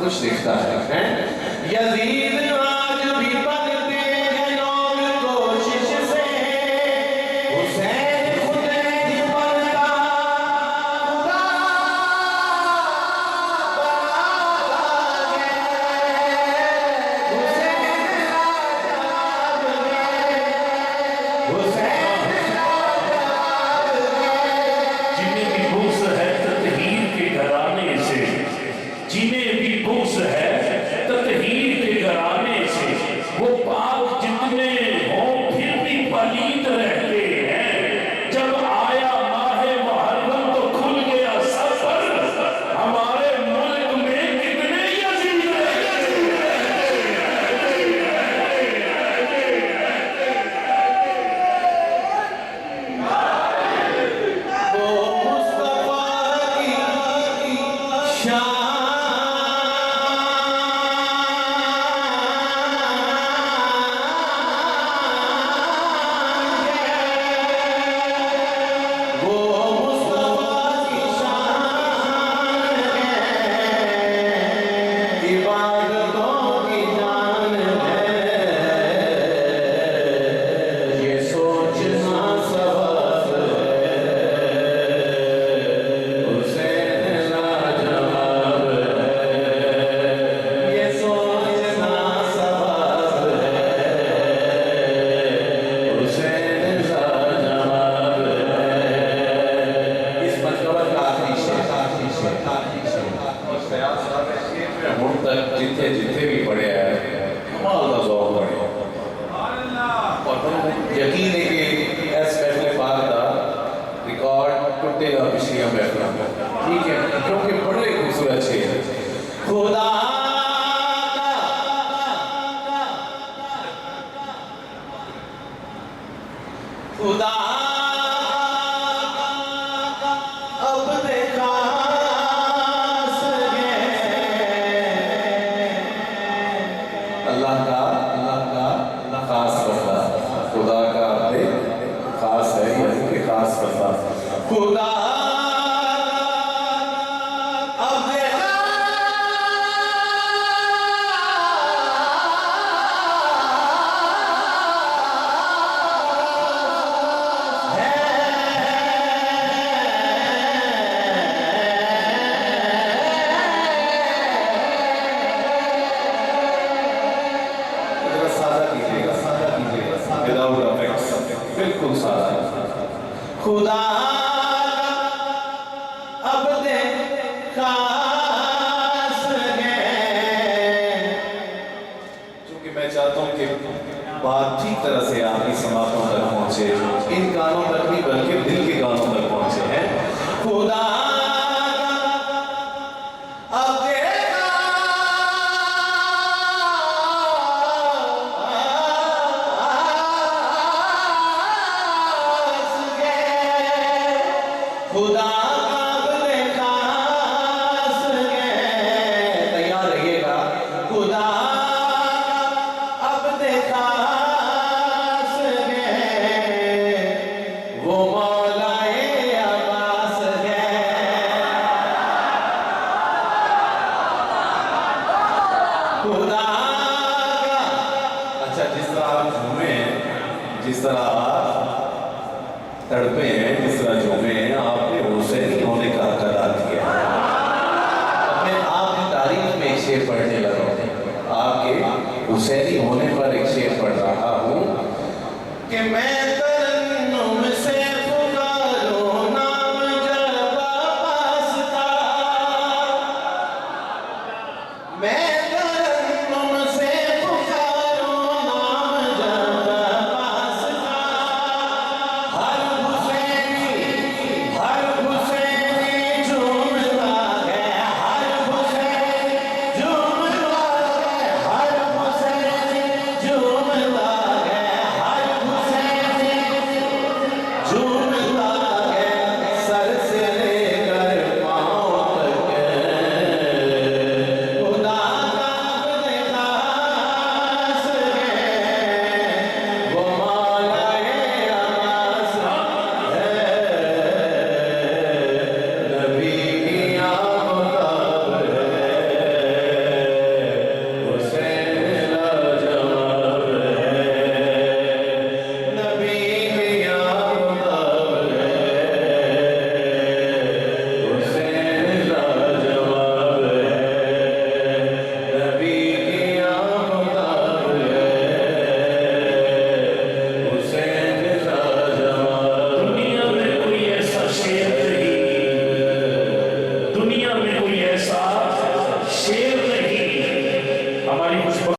कुछ लिखता है यजीद आज भी बनते हैं लोग कोशिश से, हुसैन खुद नहीं बनता, खुदा जिन्हें भी बुग़्ज़ है तत्हीर के घराने से, जिन्हें भी बुग़्ज़ है तत्हीर के घराने से, वो पाक जितने हों फिर भी पलीद रहते हैं। जब आया माहे मुहर्रम तो खुल गया सफर, हमारे मुल्क में कितने यजीद जिथे जिथे भी पढ़े कमाल का ज़ौक़ पढ़े और यकीन है कि इस महफिल पाक का रिकॉर्ड टूटेगा पिछलियां महफिलों में, ठीक है, क्योंकि बड़े खूबसूरत शेर है। खुदा खुदा अब देखा अल्लाह का खास बंदा, खुदा का अपने खास है, यानी कि खास बंदा खुदा अब देखा बिल्कुल सादा खुदा अब देखा क्योंकि मैं चाहता हूं कि बात ठीक तरह से आपकी समातों तक पहुंचे, इन गानों तक नहीं बल्कि दिल के गानों तक पहुंचे हैं। खुदा खुदा तैयार रहिएगा। खुदा अब देखा वो मौलाए अब्बास है। खुदा अच्छा, जिस तरह आप झूमे, जिस तरह आप तड़पे हैं, जिस तरह झूमे हैं, आपने हुसैनी होने का हक अदा किया। अब मैं आपकी तारीफ में एक शेर पढ़ने लगा हूँ, आपके हुसैनी होने पर एक शेर पढ़ रहा हूँ कि मैं